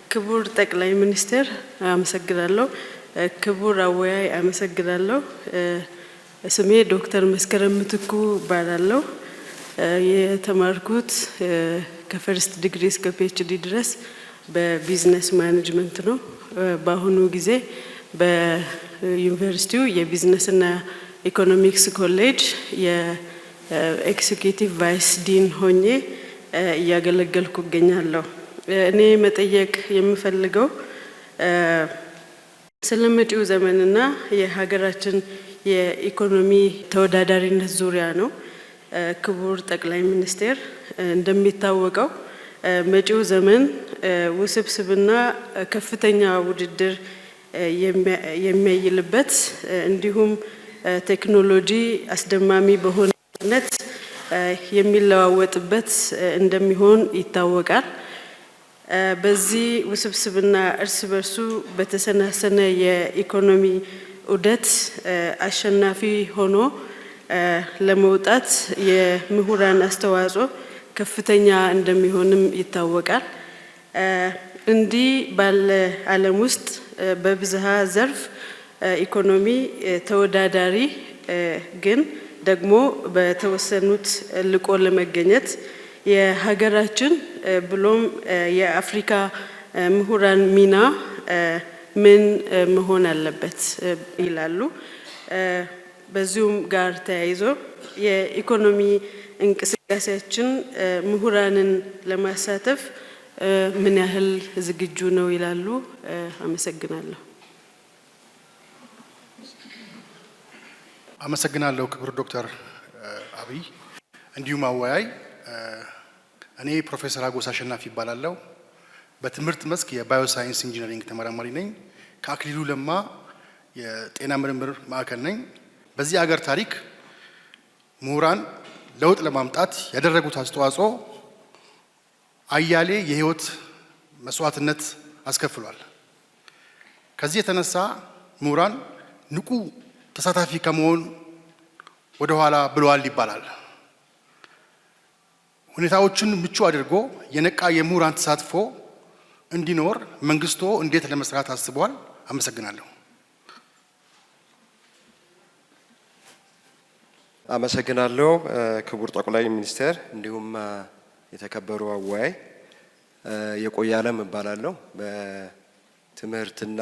ክቡር ጠቅላይ ሚኒስትር አመሰግናለሁ። ክቡር አወያይ አመሰግናለሁ። ስሜ ዶክተር መስከረም ምትኩ እባላለሁ። የተማርኩት ከፈርስት ዲግሪ እስከ ፒኤችዲ ድረስ በቢዝነስ ማኔጅመንት ነው። በአሁኑ ጊዜ በዩኒቨርሲቲው የቢዝነስና ኢኮኖሚክስ ኮሌጅ የኤክዚኪዩቲቭ ቫይስ ዲን ሆኜ እያገለገልኩ እገኛለሁ። እኔ መጠየቅ የምፈልገው ስለመጪው ዘመንና የሀገራችን የኢኮኖሚ ተወዳዳሪነት ዙሪያ ነው። ክቡር ጠቅላይ ሚኒስትር እንደሚታወቀው መጪው ዘመን ውስብስብና ከፍተኛ ውድድር የሚያይልበት እንዲሁም ቴክኖሎጂ አስደማሚ በሆነነት የሚለዋወጥበት እንደሚሆን ይታወቃል። በዚህ ውስብስብና እርስ በርሱ በተሰናሰነ የኢኮኖሚ ዑደት አሸናፊ ሆኖ ለመውጣት የምሁራን አስተዋጽኦ ከፍተኛ እንደሚሆንም ይታወቃል። እንዲህ ባለ ዓለም ውስጥ በብዝሃ ዘርፍ ኢኮኖሚ ተወዳዳሪ ግን ደግሞ በተወሰኑት ልቆ ለመገኘት የሀገራችን ብሎም የአፍሪካ ምሁራን ሚና ምን መሆን አለበት ይላሉ? በዚሁም ጋር ተያይዞ የኢኮኖሚ እንቅስቃሴያችን ምሁራንን ለማሳተፍ ምን ያህል ዝግጁ ነው ይላሉ? አመሰግናለሁ። አመሰግናለሁ ክቡር ዶክተር አብይ እንዲሁም አወያይ። እኔ ፕሮፌሰር አጎስ አሸናፊ ይባላለሁ። በትምህርት መስክ የባዮሳይንስ ኢንጂነሪንግ ተመራማሪ ነኝ። ከአክሊሉ ለማ የጤና ምርምር ማዕከል ነኝ። በዚህ ሀገር ታሪክ ምሁራን ለውጥ ለማምጣት ያደረጉት አስተዋጽኦ አያሌ የህይወት መስዋዕትነት አስከፍሏል። ከዚህ የተነሳ ምሁራን ንቁ ተሳታፊ ከመሆን ወደ ኋላ ብለዋል ይባላል። ሁኔታዎችን ምቹ አድርጎ የነቃ የምሁራን ተሳትፎ እንዲኖር መንግስቶ እንዴት ለመስራት አስቧል? አመሰግናለሁ። አመሰግናለሁ ክቡር ጠቅላይ ሚኒስትር እንዲሁም የተከበሩ አወያይ። የቆያለም እባላለሁ። በትምህርትና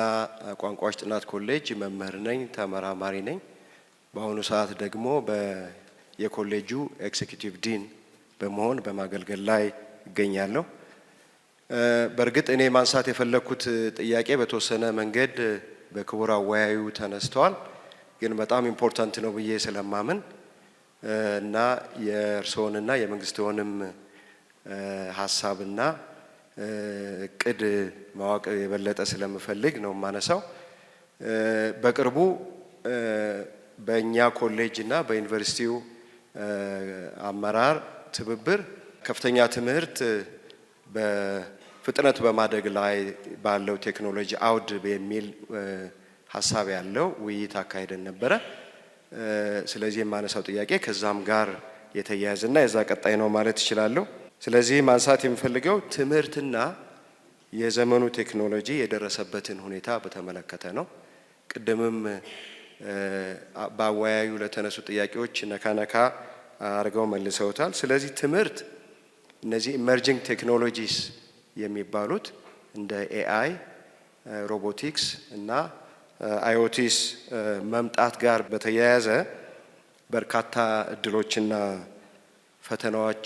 ቋንቋዎች ጥናት ኮሌጅ መምህር ነኝ፣ ተመራማሪ ነኝ። በአሁኑ ሰዓት ደግሞ የኮሌጁ ኤክዚኪዩቲቭ ዲን በመሆን በማገልገል ላይ እገኛለሁ። በእርግጥ እኔ ማንሳት የፈለኩት ጥያቄ በተወሰነ መንገድ በክቡር አወያዩ ተነስተዋል፣ ግን በጣም ኢምፖርታንት ነው ብዬ ስለማምን እና የእርስዎንና የመንግስትዎንም ሀሳብና እቅድ ማወቅ የበለጠ ስለምፈልግ ነው የማነሳው። በቅርቡ በእኛ ኮሌጅ እና በዩኒቨርሲቲው አመራር ትብብር ከፍተኛ ትምህርት በፍጥነት በማደግ ላይ ባለው ቴክኖሎጂ አውድ በሚል ሀሳብ ያለው ውይይት አካሄደን ነበረ። ስለዚህ የማነሳው ጥያቄ ከዛም ጋር የተያያዘና የዛ ቀጣይ ነው ማለት እችላለሁ። ስለዚህ ማንሳት የምፈልገው ትምህርትና የዘመኑ ቴክኖሎጂ የደረሰበትን ሁኔታ በተመለከተ ነው። ቅድምም በአወያዩ ለተነሱ ጥያቄዎች ነካ አድርገው መልሰውታል። ስለዚህ ትምህርት እነዚህ ኢመርጂንግ ቴክኖሎጂስ የሚባሉት እንደ ኤአይ፣ ሮቦቲክስ እና አይኦቲስ መምጣት ጋር በተያያዘ በርካታ እድሎችና ፈተናዎች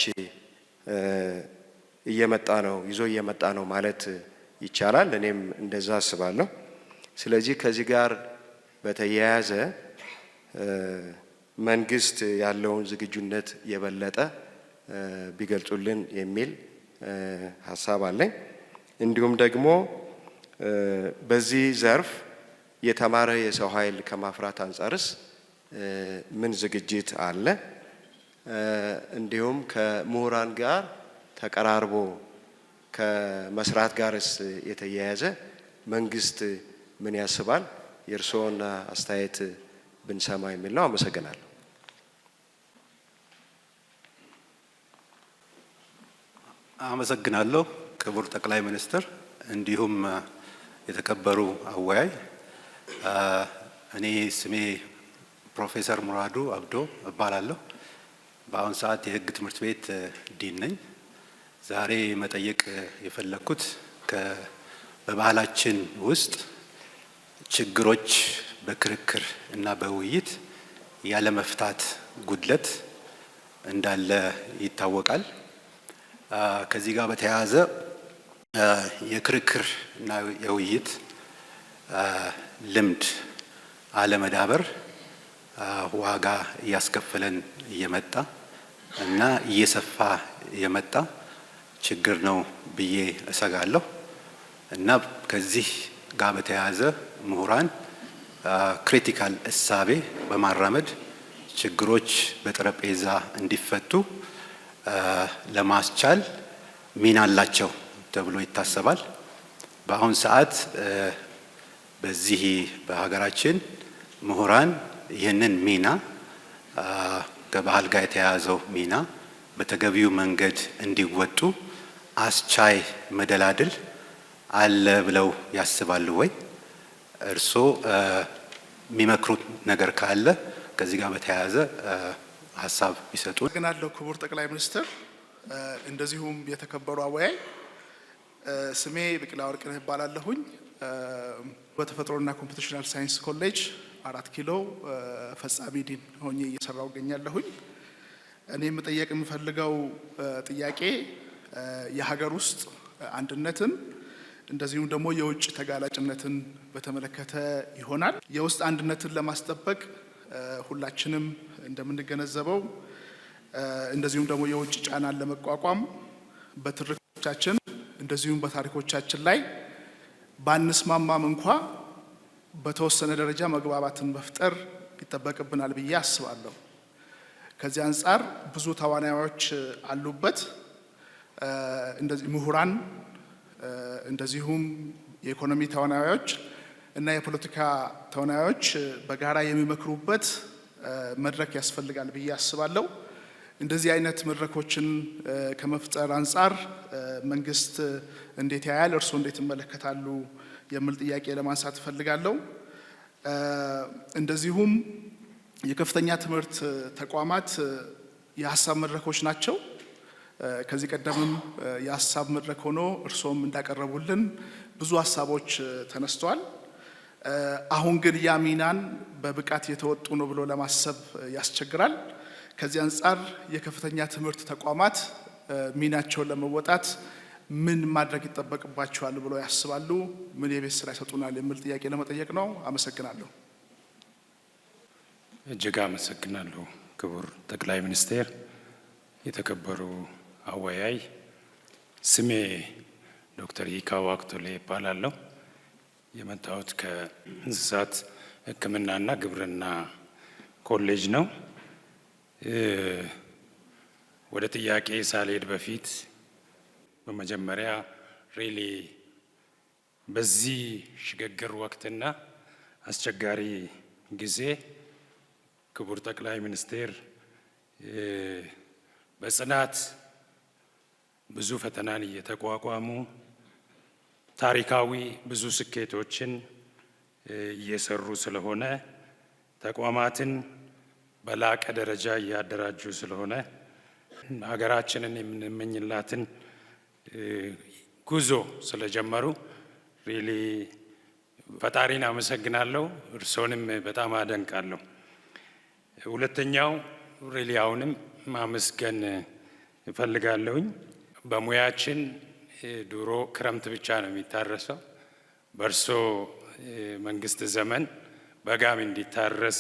ይዞ እየመጣ ነው ማለት ይቻላል። እኔም እንደዛ አስባለሁ። ስለዚህ ከዚህ ጋር በተያያዘ መንግስት ያለውን ዝግጁነት የበለጠ ቢገልጹልን የሚል ሀሳብ አለኝ። እንዲሁም ደግሞ በዚህ ዘርፍ የተማረ የሰው ኃይል ከማፍራት አንጻርስ ምን ዝግጅት አለ? እንዲሁም ከምሁራን ጋር ተቀራርቦ ከመስራት ጋርስ የተያያዘ መንግስት ምን ያስባል? የእርስዎን አስተያየት ብንሰማ የሚል ነው። አመሰግናለሁ። አመሰግናለሁ ክቡር ጠቅላይ ሚኒስትር። እንዲሁም የተከበሩ አወያይ እኔ ስሜ ፕሮፌሰር ሙራዱ አብዶ እባላለሁ። በአሁን ሰዓት የህግ ትምህርት ቤት ዲን ነኝ። ዛሬ መጠየቅ የፈለኩት በባህላችን ውስጥ ችግሮች በክርክር እና በውይይት ያለ መፍታት ጉድለት እንዳለ ይታወቃል። ከዚህ ጋር በተያያዘ የክርክር እና የውይይት ልምድ አለመዳበር ዋጋ እያስከፈለን እየመጣ እና እየሰፋ የመጣ ችግር ነው ብዬ እሰጋለሁ እና ከዚህ ጋር በተያያዘ ምሁራን ክሪቲካል እሳቤ በማራመድ ችግሮች በጠረጴዛ እንዲፈቱ ለማስቻል ሚና አላቸው ተብሎ ይታሰባል። በአሁን ሰዓት በዚህ በሀገራችን ምሁራን ይህንን ሚና ከባህል ጋር የተያያዘው ሚና በተገቢው መንገድ እንዲወጡ አስቻይ መደላድል አለ ብለው ያስባሉ ወይ? እርስዎ የሚመክሩት ነገር ካለ ከዚህ ጋር በተያያዘ ሀሳብ ቢሰጡ። አመሰግናለሁ ክቡር ጠቅላይ ሚኒስትር፣ እንደዚሁም የተከበሩ አወያይ። ስሜ ብቅላ ወርቅነህ እባላለሁኝ። በተፈጥሮና ኮምፒውቴሽናል ሳይንስ ኮሌጅ 4 ኪሎ ፈጻሚ ዲን ሆኜ እየሰራሁ እገኛለሁኝ። እኔ መጠየቅ የምፈልገው ጥያቄ የሀገር ውስጥ አንድነትን እንደዚሁም ደግሞ የውጭ ተጋላጭነትን በተመለከተ ይሆናል። የውስጥ አንድነትን ለማስጠበቅ ሁላችንም እንደምንገነዘበው እንደዚሁም ደግሞ የውጭ ጫናን ለመቋቋም በትርክቶቻችን እንደዚሁም በታሪኮቻችን ላይ ባንስማማም እንኳ በተወሰነ ደረጃ መግባባትን መፍጠር ይጠበቅብናል ብዬ አስባለሁ። ከዚህ አንጻር ብዙ ተዋናዮች አሉበት። እንደዚህ ምሁራን እንደዚሁም የኢኮኖሚ ተዋናዮች እና የፖለቲካ ተዋናዮች በጋራ የሚመክሩበት መድረክ ያስፈልጋል ብዬ አስባለሁ። እንደዚህ አይነት መድረኮችን ከመፍጠር አንጻር መንግስት እንዴት ያያል፣ እርስዎ እንዴት ይመለከታሉ የሚል ጥያቄ ለማንሳት እፈልጋለሁ። እንደዚሁም የከፍተኛ ትምህርት ተቋማት የሀሳብ መድረኮች ናቸው። ከዚህ ቀደምም የሀሳብ መድረክ ሆኖ እርስዎም እንዳቀረቡልን ብዙ ሀሳቦች ተነስተዋል። አሁን ግን ያ ሚናን በብቃት የተወጡ ነው ብሎ ለማሰብ ያስቸግራል። ከዚህ አንጻር የከፍተኛ ትምህርት ተቋማት ሚናቸውን ለመወጣት ምን ማድረግ ይጠበቅባቸዋል ብሎ ያስባሉ? ምን የቤት ስራ ይሰጡናል የሚል ጥያቄ ለመጠየቅ ነው። አመሰግናለሁ። እጅግ አመሰግናለሁ ክቡር ጠቅላይ ሚኒስቴር። የተከበሩ አወያይ፣ ስሜ ዶክተር ሂካው አክቶሌ ይባላለሁ። የመጣሁት ከእንስሳት ሕክምናና ግብርና ኮሌጅ ነው። ወደ ጥያቄ ሳልሄድ በፊት በመጀመሪያ ሪሊ በዚህ ሽግግር ወቅትና አስቸጋሪ ጊዜ ክቡር ጠቅላይ ሚኒስቴር በጽናት ብዙ ፈተናን እየተቋቋሙ ታሪካዊ ብዙ ስኬቶችን እየሰሩ ስለሆነ ተቋማትን በላቀ ደረጃ እያደራጁ ስለሆነ ሀገራችንን የምንመኝላትን ጉዞ ስለጀመሩ ሪሊ ፈጣሪን አመሰግናለሁ። እርሶንም በጣም አደንቃለሁ። ሁለተኛው ሪሊ አሁንም ማመስገን እፈልጋለሁኝ። በሙያችን ድሮ ክረምት ብቻ ነው የሚታረሰው። በእርሶ መንግስት ዘመን በጋም እንዲታረስ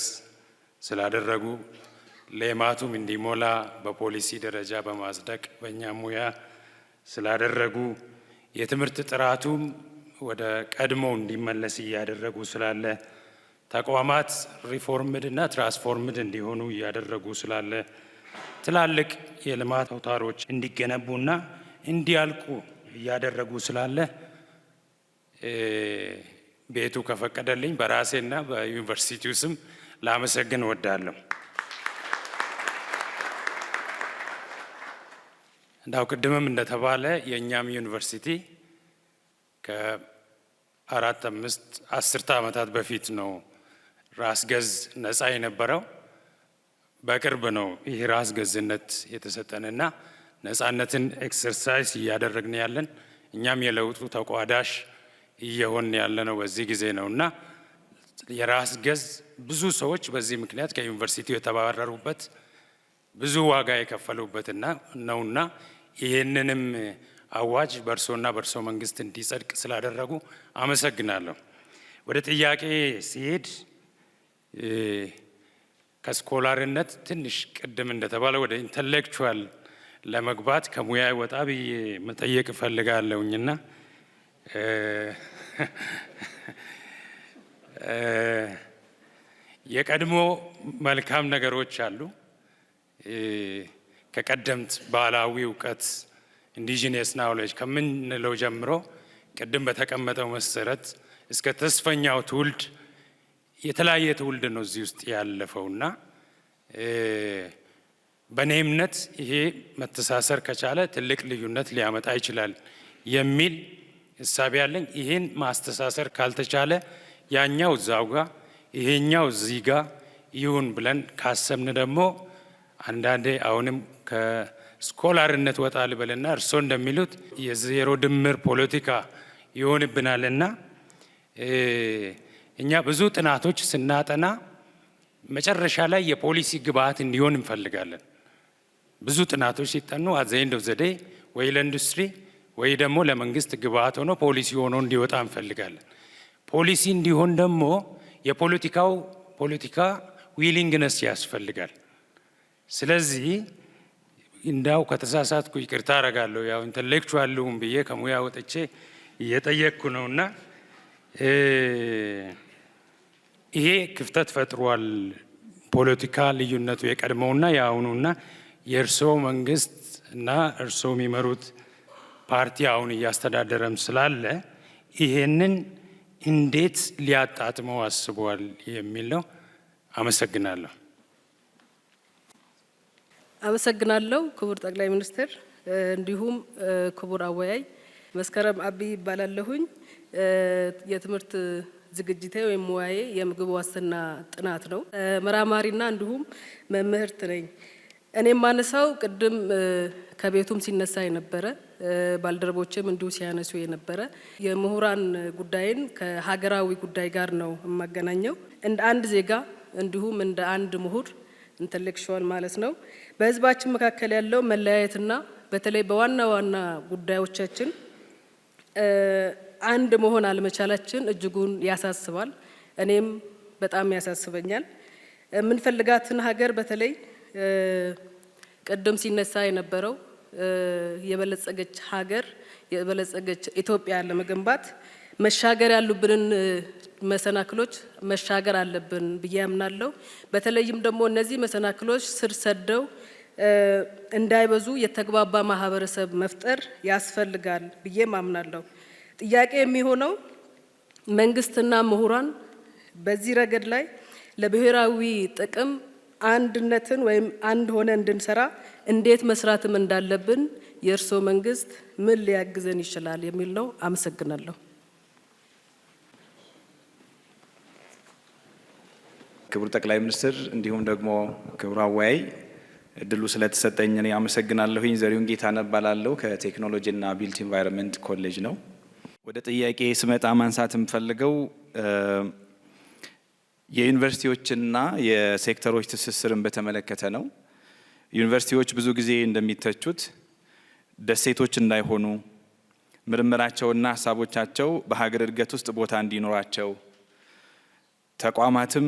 ስላደረጉ ሌማቱም እንዲሞላ በፖሊሲ ደረጃ በማጽደቅ በእኛ ሙያ ስላደረጉ የትምህርት ጥራቱም ወደ ቀድሞ እንዲመለስ እያደረጉ ስላለ ተቋማት ሪፎርምድ እና ትራንስፎርምድ እንዲሆኑ እያደረጉ ስላለ ትላልቅ የልማት አውታሮች እንዲገነቡና እንዲያልቁ እያደረጉ ስላለ ቤቱ ከፈቀደልኝ በራሴና በዩኒቨርሲቲው ስም ላመሰግን እወዳለሁ። እንዳው ቅድምም እንደተባለ የእኛም ዩኒቨርሲቲ ከ4 5 10 ዓመታት በፊት ነው ራስ ገዝ ነፃ የነበረው። በቅርብ ነው ይህ ራስ ገዝነት የተሰጠንና ነፃነትን ኤክሰርሳይዝ እያደረግን ያለን እኛም የለውጡ ተቋዳሽ እየሆን ያለነው በዚህ ጊዜ ነውና የራስ ገዝ ብዙ ሰዎች በዚህ ምክንያት ከዩኒቨርሲቲው የተባረሩበት ብዙ ዋጋ የከፈሉበትና ነውና ይህንንም አዋጅ በእርሶና በእርሶ መንግስት እንዲጸድቅ ስላደረጉ አመሰግናለሁ። ወደ ጥያቄ ሲሄድ ከስኮላርነት ትንሽ ቅድም እንደተባለ ወደ ኢንተሌክቹዋል ለመግባት ከሙያ ወጣ ብዬ መጠየቅ እፈልጋለሁኝና የቀድሞ መልካም ነገሮች አሉ። ከቀደምት ባህላዊ እውቀት ኢንዲጂነስ ናውሌጅ ከምንለው ጀምሮ ቅድም በተቀመጠው መሰረት እስከ ተስፈኛው ትውልድ የተለያየ ትውልድ ነው እዚህ ውስጥ ያለፈውና በእኔ እምነት ይሄ መተሳሰር ከቻለ ትልቅ ልዩነት ሊያመጣ ይችላል የሚል እሳቤ ያለኝ። ይሄን ማስተሳሰር ካልተቻለ ያኛው እዛው ጋር ይሄኛው እዚህ ጋር ይሁን ብለን ካሰብን ደግሞ አንዳንዴ አሁንም ከስኮላርነት ወጣ ልበልና እርሶ እንደሚሉት የዜሮ ድምር ፖለቲካ ይሆንብናልና እኛ ብዙ ጥናቶች ስናጠና መጨረሻ ላይ የፖሊሲ ግብዓት እንዲሆን እንፈልጋለን። ብዙ ጥናቶች ሲጠኑ አት ዘ ኤንድ ኦፍ ዘ ዴይ ወይ ለኢንዱስትሪ ወይ ደግሞ ለመንግስት ግብዓት ሆኖ ፖሊሲ ሆኖ እንዲወጣ እንፈልጋለን። ፖሊሲ እንዲሆን ደግሞ የፖለቲካው ፖለቲካ ዊሊንግነስ ያስፈልጋል። ስለዚህ እንዳው ከተሳሳትኩ ይቅርታ አረጋለሁ። ያው ኢንተሌክቹዋልም ብዬ ከሙያ ወጥቼ እየጠየቅኩ ነውና ይሄ ክፍተት ፈጥሯል። ፖለቲካ ልዩነቱ የቀድሞውና የአሁኑና የእርሶ መንግስት እና እርሶ የሚመሩት ፓርቲ አሁን እያስተዳደረም ስላለ ይሄንን እንዴት ሊያጣጥመው አስቧል የሚል ነው። አመሰግናለሁ። አመሰግናለሁ ክቡር ጠቅላይ ሚኒስትር፣ እንዲሁም ክቡር አወያይ። መስከረም አቢ ይባላለሁኝ። የትምህርት ዝግጅቴ ወይም ሙያዬ የምግብ ዋስትና ጥናት ነው። ተመራማሪና እንዲሁም መምህርት ነኝ። እኔም ማነሳው ቅድም ከቤቱም ሲነሳ የነበረ ባልደረቦችም እንዲሁ ሲያነሱ የነበረ የምሁራን ጉዳይን ከሀገራዊ ጉዳይ ጋር ነው የማገናኘው። እንደ አንድ ዜጋ እንዲሁም እንደ አንድ ምሁር ኢንተሌክቹዋል ማለት ነው። በህዝባችን መካከል ያለው መለያየትና በተለይ በዋና ዋና ጉዳዮቻችን አንድ መሆን አለመቻላችን እጅጉን ያሳስባል። እኔም በጣም ያሳስበኛል። የምንፈልጋትን ሀገር በተለይ ቅድም ሲነሳ የነበረው የበለጸገች ሀገር የበለጸገች ኢትዮጵያ ለመገንባት መሻገር ያሉብንን መሰናክሎች መሻገር አለብን ብዬ አምናለሁ። በተለይም ደግሞ እነዚህ መሰናክሎች ስር ሰደው እንዳይበዙ የተግባባ ማህበረሰብ መፍጠር ያስፈልጋል ብዬ አምናለሁ። ጥያቄ የሚሆነው መንግስትና ምሁራን በዚህ ረገድ ላይ ለብሔራዊ ጥቅም አንድነትን ወይም አንድ ሆነ እንድንሰራ እንዴት መስራትም እንዳለብን የእርሶ መንግስት ምን ሊያግዘን ይችላል የሚል ነው። አመሰግናለሁ። ክቡር ጠቅላይ ሚኒስትር እንዲሁም ደግሞ ክቡር አወያይ እድሉ ስለተሰጠኝ እኔ አመሰግናለሁኝ። ዘሪሁን ጌታነህ እባላለሁ ከቴክኖሎጂና ቢልት ኢንቫይሮንመንት ኮሌጅ ነው። ወደ ጥያቄ ስመጣ ማንሳት የምፈልገው የዩኒቨርሲቲዎችና የሴክተሮች ትስስርን በተመለከተ ነው። ዩኒቨርሲቲዎች ብዙ ጊዜ እንደሚተቹት ደሴቶች እንዳይሆኑ፣ ምርምራቸውና ሀሳቦቻቸው በሀገር እድገት ውስጥ ቦታ እንዲኖራቸው፣ ተቋማትም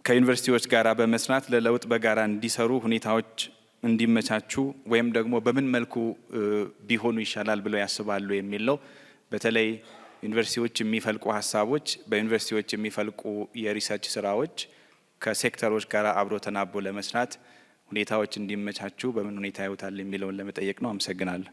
ከዩኒቨርሲቲዎች ጋር በመስራት ለለውጥ በጋራ እንዲሰሩ ሁኔታዎች እንዲመቻቹ ወይም ደግሞ በምን መልኩ ቢሆኑ ይሻላል ብለው ያስባሉ የሚል ነው። በተለይ ዩኒቨርሲቲዎች የሚፈልቁ ሀሳቦች፣ በዩኒቨርሲቲዎች የሚፈልቁ የሪሰርች ስራዎች ከሴክተሮች ጋር አብሮ ተናቦ ለመስራት ሁኔታዎች እንዲመቻቹ በምን ሁኔታ ያዩታል የሚለውን ለመጠየቅ ነው። አመሰግናለሁ።